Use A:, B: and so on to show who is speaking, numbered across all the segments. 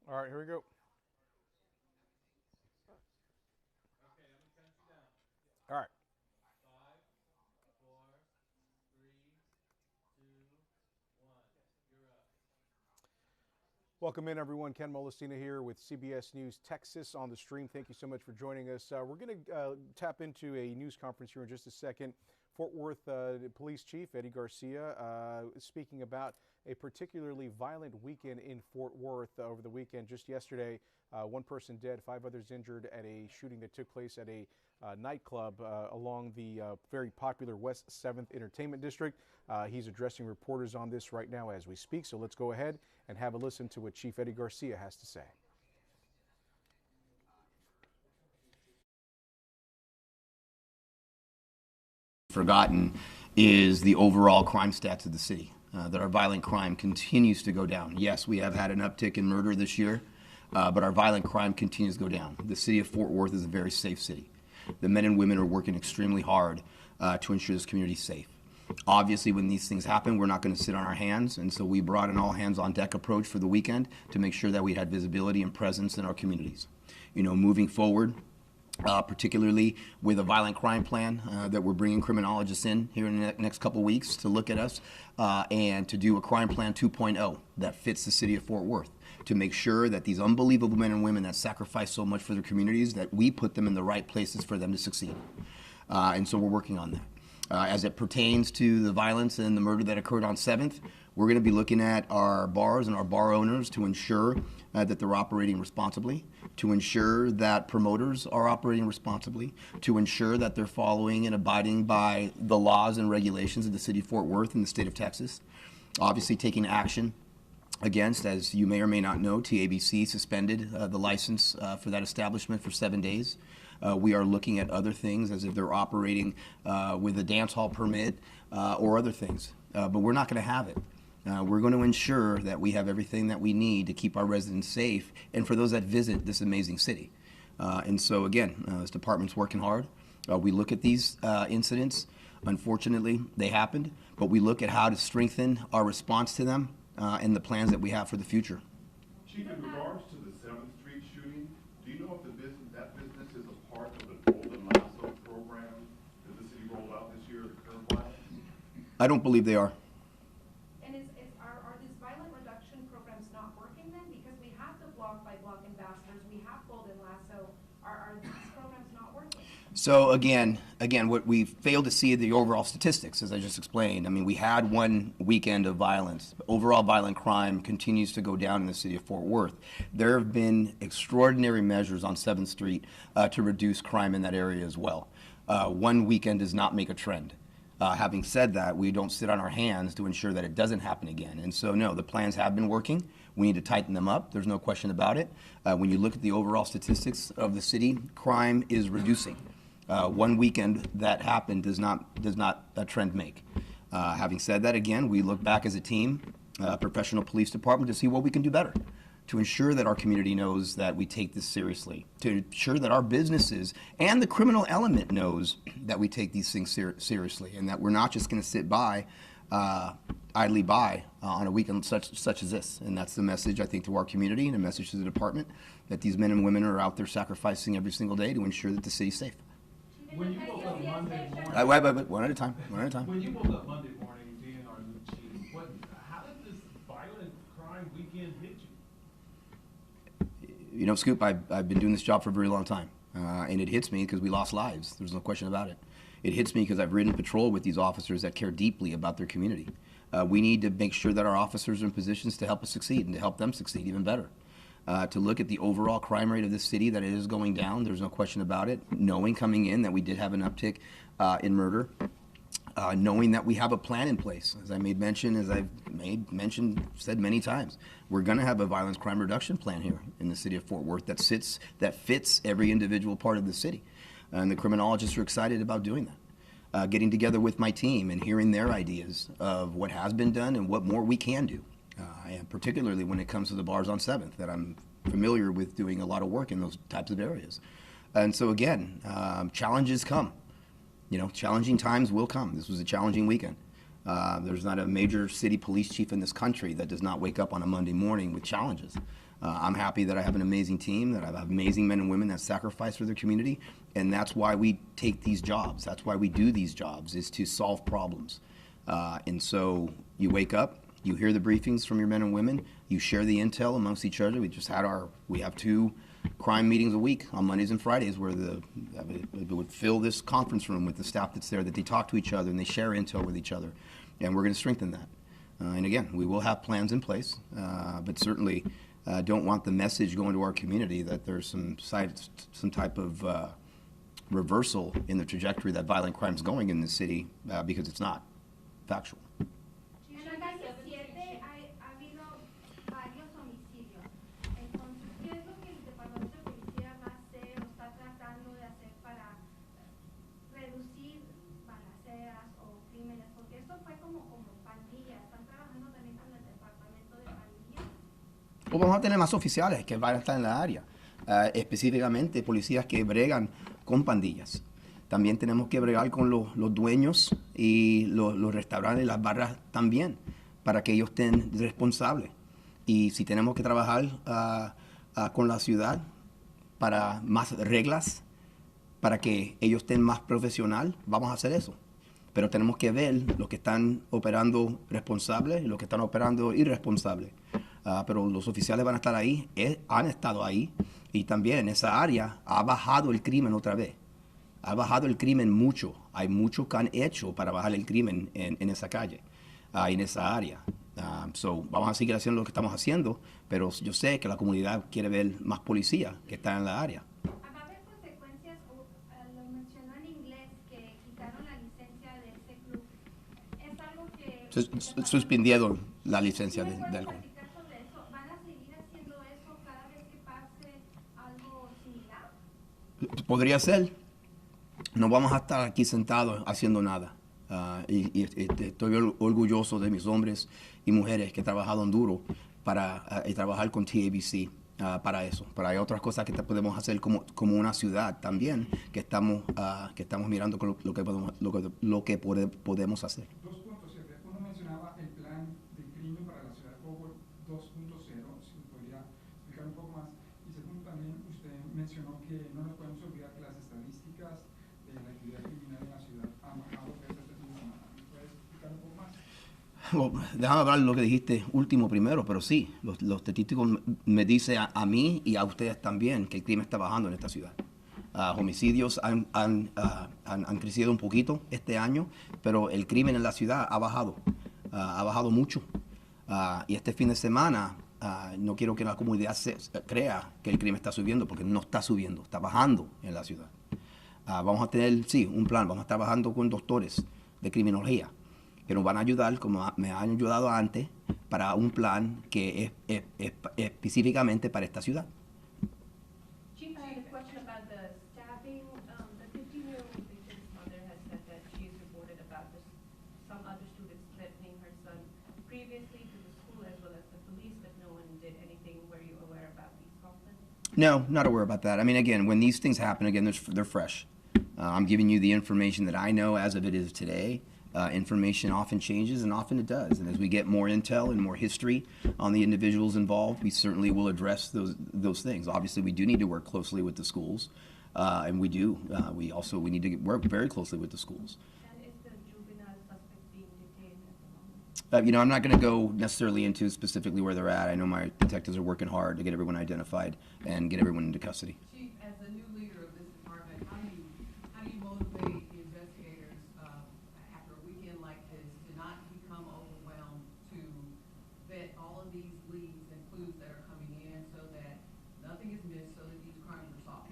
A: All right, here we go. All right. Welcome in, everyone. Ken Molestina here with CBS News Texas on the stream. Thank you so much for joining us. We're going to tap into a news conference here in just a second. Fort Worth Police Chief Eddie Garcia speaking about a particularly violent weekend in Fort Worth over the weekend. Just yesterday, one person dead, 5 others injured at a shooting that took place at a nightclub along the very popular West 7th Entertainment District. He's addressing reporters on this right now as we speak, so let's go ahead and have a listen to what Chief Eddie Garcia has to say.
B: Forgotten is the overall crime stats of the city, that our violent crime continues to go down. Yes, we have had an uptick in murder this year, but our violent crime continues to go down. The city of Fort Worth is a very safe city. The men and women are working extremely hard to ensure this community is safe. Obviously, when these things happen, we're not going to sit on our hands, and so we brought an all-hands-on-deck approach for the weekend to make sure that we had visibility and presence in our communities. Moving forward, particularly with a violent crime plan that we're bringing criminologists in here in the next couple weeks to look at us and to do a crime plan 2.0 that fits the city of Fort Worth, to make sure that these unbelievable men and women that sacrifice so much for their communities, that we put them in the right places for them to succeed. And so we're working on that. As it pertains to the violence and the murder that occurred on 7th, we're going to be looking at our bars and our bar owners to ensure that they're operating responsibly, to ensure that promoters are operating responsibly, to ensure that they're following and abiding by the laws and regulations of the city of Fort Worth and the state of Texas. Obviously taking action against, as you may or may not know, TABC suspended the license for that establishment for 7 days. We are looking at other things as if they're operating with a dance hall permit or other things, but we're not going to have it. We're going to ensure that we have everything that we need to keep our residents safe and for those that visit this amazing city. And so again, this department's working hard. We look at these incidents. Unfortunately, they happened, but we look at how to strengthen our response to them and the plans that we have for the future.
C: Chief, in regards to the 7th Street shooting, do you know if that business is a part of the Golden Lasso program that the city rolled out this year, the curb violence?
B: I don't believe they are.
D: And are these violent reduction programs not working then? Because we have the block by block ambassadors, we have Golden Lasso. Are these programs not working?
B: So again, what we failed to see the overall statistics, as I just explained. I mean, we had one weekend of violence. Overall violent crime continues to go down in the city of Fort Worth. There have been extraordinary measures on 7th Street to reduce crime in that area as well. One weekend does not make a trend. Having said that, we don't sit on our hands to ensure that it doesn't happen again. And so, no, the plans have been working. We need to tighten them up. There's no question about it. When you look at the overall statistics of the city, crime is reducing. One weekend that happened does not a trend make. Having said that, again, we look back as a team, professional police department, to see what we can do better, to ensure that our community knows that we take this seriously, to ensure that our businesses and the criminal element knows that we take these things seriously, and that we're not just going to sit by, idly by on a weekend such as this. And that's the message, I think, to our community and a message to the department, that these men and women are out there sacrificing every single day to ensure that the city's safe.
E: When you woke up Monday morning,
B: Wait, one at a time.
E: when you woke up Monday morning being our new chief, how did this violent crime weekend hit you?
B: Scoop, I've been doing this job for a very long time, and it hits me because we lost lives. There's no question about it. It hits me because I've ridden patrol with these officers that care deeply about their community. We need to make sure that our officers are in positions to help us succeed and to help them succeed even better. To look at the overall crime rate of this city, that it is going down, there's no question about it. Knowing coming in that we did have an uptick in murder, knowing that we have a plan in place. As I said many times, we're going to have a violence crime reduction plan here in the city of Fort Worth that fits every individual part of the city. And the criminologists are excited about doing that. Getting together with my team and hearing their ideas of what has been done and what more we can do. And particularly when it comes to the bars on 7th, that I'm familiar with doing a lot of work in those types of areas. And so again, challenges come. Challenging times will come. This was a challenging weekend. There's not a major city police chief in this country that does not wake up on a Monday morning with challenges. I'm happy that I have an amazing team, that I have amazing men and women that sacrifice for their community, and that's why we take these jobs. That's why we do these jobs, is to solve problems. And so you wake up, you hear the briefings from your men and women, you share the intel amongst each other. We have 2 crime meetings a week on Mondays and Fridays where we would fill this conference room with the staff that's there, that they talk to each other and they share intel with each other. And we're going to strengthen that. And again, we will have plans in place, but certainly don't want the message going to our community that there's some type of reversal in the trajectory that violent crime is going in the city, because it's not factual.
D: En la calle 7 ha habido varios homicidios. Entonces, ¿qué es lo que el Departamento de Policía va a hacer o está tratando de hacer para reducir balaceras o crímenes? Porque esto fue como pandillas. ¿Están trabajando también con el Departamento de Pandillas?
B: O vamos a tener más oficiales que van a estar en la área, específicamente policías que bregan con pandillas. También tenemos que bregar con los dueños y los restaurantes, las barras también, para que ellos estén responsables. Y si tenemos que trabajar con la ciudad para más reglas, para que ellos estén más profesional, vamos a hacer eso. Pero tenemos que ver los que están operando responsables y los que están operando irresponsables. Pero los oficiales van a estar ahí, han estado ahí, y también en esa área ha bajado el crimen otra vez. Ha bajado el crimen mucho. Hay mucho que han hecho para bajar el crimen en esa calle, en esa área. Vamos a seguir haciendo lo que estamos haciendo, pero yo sé que la comunidad quiere ver más policía que están en la área.
D: ¿Va a haber consecuencias? Lo mencionó en inglés, que quitaron la licencia de ese club. Es algo que...
B: Suspendieron la licencia
D: ¿Me
B: del
D: puedes
B: club.
D: platicar sobre eso? ¿Van a seguir haciendo eso cada vez que pase algo similar?
B: Podría ser. No vamos a estar aquí sentados haciendo nada. Estoy orgulloso de mis hombres y mujeres que trabajaron duro para trabajar con TABC para eso. Pero hay otras cosas que podemos hacer como una ciudad también, que estamos mirando con lo que podemos hacer.
F: 2 puntos, jefe. Uno mencionaba el plan de crimen para la ciudad de Howard 2.0, si me podría explicar un poco más. Y segundo, también usted mencionó que no nos podemos olvidar que las estadísticas de la actividad criminal en la ciudad han bajado desde este fin de semana. ¿Me puedes explicar un poco más?
B: Bueno, déjame hablar de lo que dijiste último primero, pero sí, los estadísticos me dicen a mí y a ustedes también que el crimen está bajando en esta ciudad. Homicidios han crecido un poquito este año, pero el crimen en la ciudad ha bajado mucho. Y este fin de semana no quiero que la comunidad crea que el crimen está subiendo, porque no está subiendo, está bajando en la ciudad. Vamos a tener, sí, un plan, vamos a estar trabajando con doctores de criminología que nos van a ayudar, como me han ayudado antes, para un plan que es específicamente para esta ciudad.
G: Chief, I had a question about the staffing. The 15-year-old victim's mother has said that she has reported about some other students threatening her son previously to the school as well as the police, but no one did anything. Were you aware about these complaints?
B: No, not aware about that. I mean, again, when these things happen, again, they're fresh. I'm giving you the information that I know as of it is today. Information often changes, and often it does. And as we get more intel and more history on the individuals involved, we certainly will address those things. Obviously, we do need to work closely with the schools, and we do. We need to work very closely with the schools.
G: And is the juvenile suspect being detained at the moment?
B: I'm not going to go necessarily into specifically where they're at. I know my detectives are working hard to get everyone identified and get everyone into custody.
H: Chief, as the new leader of this department, how do you motivate the investigators after a weekend like this to not become overwhelmed, to vet all of these leads and clues that are coming in so that nothing is missed, so that these crimes are solved?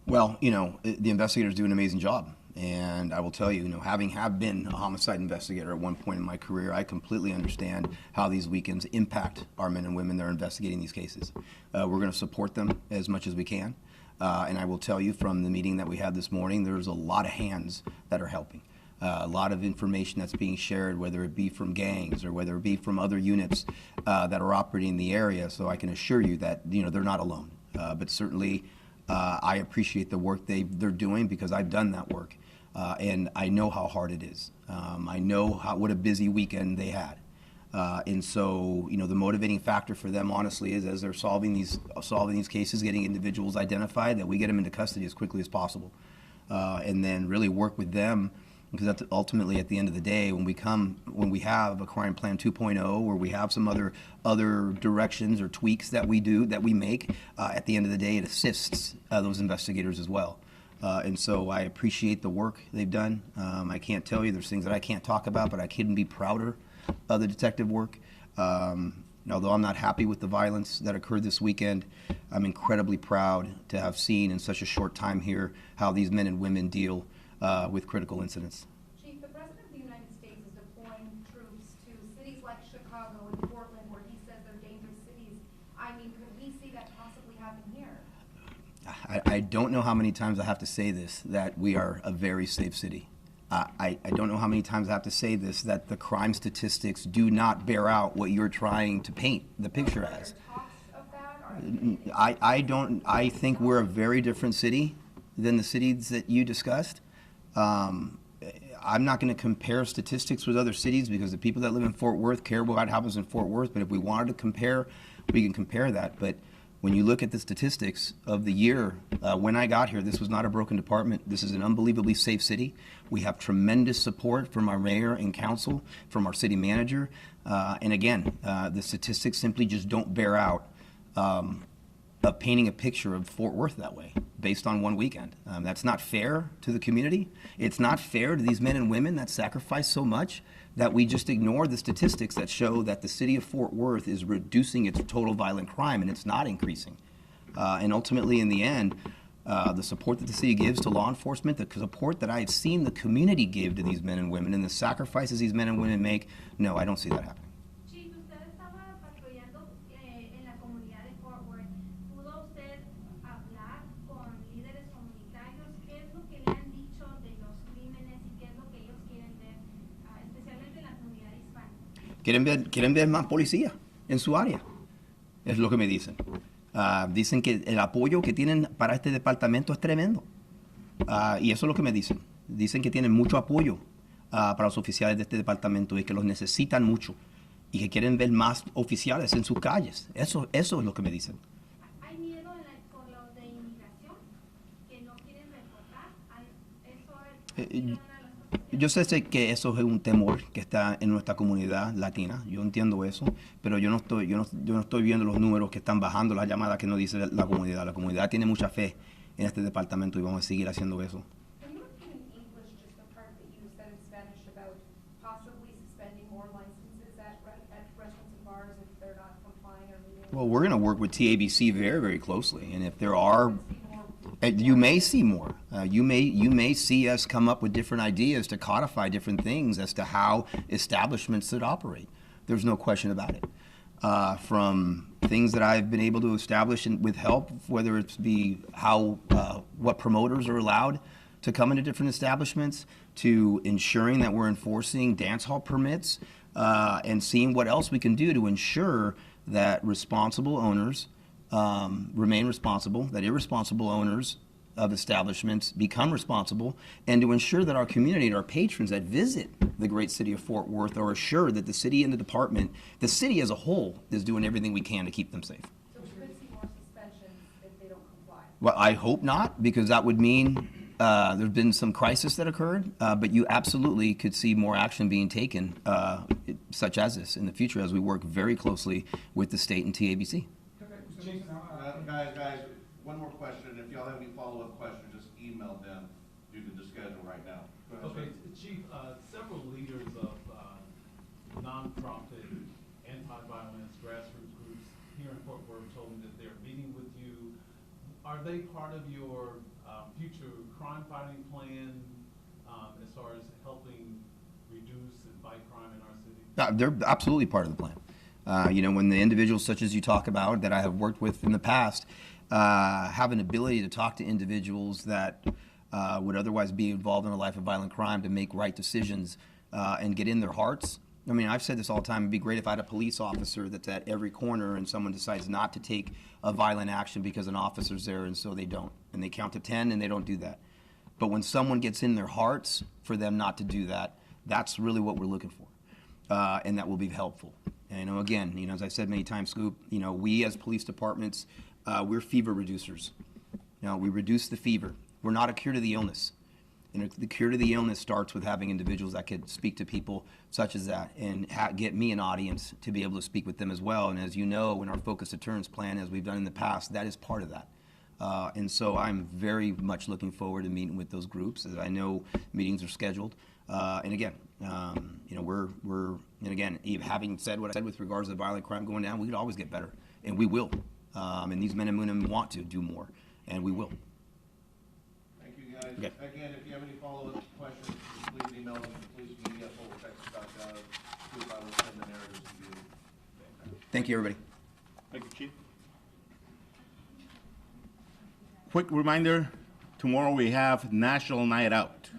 B: Well, the investigators do an amazing job. And I will tell you, having been a homicide investigator at one point in my career, I completely understand how these weekends impact our men and women that are investigating these cases. We're going to support them as much as we can. And I will tell you from the meeting that we had this morning, there's a lot of hands that are helping. A lot of information that's being shared, whether it be from gangs or whether it be from other units that are operating in the area. So I can assure you that, they're not alone. But certainly, I appreciate the work they're doing, because I've done that work. And I know how hard it is. I know what a busy weekend they had. And so, the motivating factor for them, honestly, is as they're solving these cases, getting individuals identified, that we get them into custody as quickly as possible. And then really work with them, because that's ultimately, at the end of the day, when we have a crime plan 2.0, or we have some other directions or tweaks that we make, at the end of the day, it assists those investigators as well. And so I appreciate the work they've done. I can't tell you, there's things that I can't talk about, but I couldn't be prouder of the detective work. Although I'm not happy with the violence that occurred this weekend, I'm incredibly proud to have seen in such a short time here how these men and women deal with critical incidents.
I: Chief, the President of the United States is deploying troops to cities like Chicago and Portland, where he says they're dangerous cities. I mean, could we see that possibly happen here?
B: I don't know how many times I have to say this, that we are a very safe city. I don't know how many times I have to say this, that the crime statistics do not bear out what you're trying to paint the picture as. I think we're a very different city than the cities that you discussed. I'm not going to compare statistics with other cities, because the people that live in Fort Worth care what happens in Fort Worth. But if we wanted to compare, we can compare that. But when you look at the statistics of the year, when I got here, this was not a broken department. This is an unbelievably safe city. We have tremendous support from our mayor and council, from our city manager. And again, the statistics simply just don't bear out of painting a picture of Fort Worth that way, based on one weekend. That's not fair to the community. It's not fair to these men and women that sacrifice so much, that we just ignore the statistics that show that the city of Fort Worth is reducing its total violent crime, and it's not increasing. And ultimately, in the end, the support that the city gives to law enforcement, the support that I had seen the community give to these men and women, and the sacrifices these men and women make, no, I don't see that happening.
D: Chief, usted estaba patrullando en la comunidad de Fort Worth. ¿Pudo usted hablar con líderes comunitarios? ¿Qué es lo que le han dicho de los crímenes y qué es lo que ellos quieren ver, especialmente en la comunidad hispana?
B: Quieren ver más policía en su área, es lo que me dicen. Dicen que el apoyo que tienen para este departamento es tremendo. Y eso es lo que me dicen. Dicen que tienen mucho apoyo para los oficiales de este departamento, y que los necesitan mucho, y que quieren ver más oficiales en sus calles. Eso es lo que me dicen.
D: ¿Hay miedo por los de inmigración que no quieren reportar?
B: Yo sé que eso es un temor que está en nuestra comunidad latina. Yo entiendo eso, pero yo no estoy viendo los números que están bajando, las llamadas que nos dice la comunidad. La comunidad tiene mucha fe en este departamento, y vamos a seguir haciendo eso.
I: Can you repeat in English just the part that you said in Spanish about possibly suspending more licenses at restaurants and bars if they're not complying or meeting?
B: Well, we're going to work with TABC very, very closely, and if there are, you may see more. You may see us come up with different ideas to codify different things as to how establishments should operate. There's no question about it. From things that I've been able to establish with help, whether it's what promoters are allowed to come into different establishments, to ensuring that we're enforcing dance hall permits, and seeing what else we can do to ensure that responsible owners remain responsible, that irresponsible owners of establishments become responsible, and to ensure that our community and our patrons that visit the great city of Fort Worth are assured that the city and the department, the city as a whole, is doing everything we can to keep them safe.
I: So we could see more suspensions if they don't comply?
B: Well, I hope not, because that would mean there's been some crisis that occurred, but you absolutely could see more action being taken, such as this, in the future, as we work very closely with the state and TABC.
C: Guys, one more question. If y'all have any follow-up questions, just email them due to the schedule right now. Go ahead,
E: Okay, Chief, several leaders of nonprofit, anti-violence, grassroots groups here in Fort Worth told me that they're meeting with you. Are they part of your future crime-fighting plan as far as helping reduce and fight crime in our city?
B: They're absolutely part of the plan. When the individuals such as you talk about that I have worked with in the past have an ability to talk to individuals that would otherwise be involved in a life of violent crime, to make right decisions and get in their hearts. I mean, I've said this all the time. It'd be great if I had a police officer that's at every corner and someone decides not to take a violent action because an officer's there, and so they don't. And they count to 10 and they don't do that. But when someone gets in their hearts for them not to do that, That's really what we're looking for, and that will be helpful. And again, as I said many times, Scoop, we as police departments, we're fever reducers. We reduce the fever. We're not a cure to the illness. And the cure to the illness starts with having individuals that could speak to people such as that and get me an audience to be able to speak with them as well. And as you know, in our focused deterrence plan, as we've done in the past, that is part of that. And so I'm very much looking forward to meeting with those groups, as I know meetings are scheduled. And again, and again, having said what I said with regards to the violent crime going down, we could always get better, and we will. And these men and women want to do more, and we will.
J: Thank you, guys.
B: Okay.
J: Again, if you have any follow-up questions, please email them to policemedia@texas.gov. I will send the narratives to you.
B: Thank you, everybody.
K: Thank you, Chief. Quick reminder, tomorrow we have National Night Out.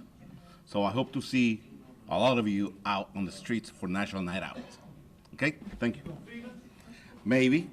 K: So I hope to see a lot of you out on the streets for National Night Out. Okay? Thank you. Maybe.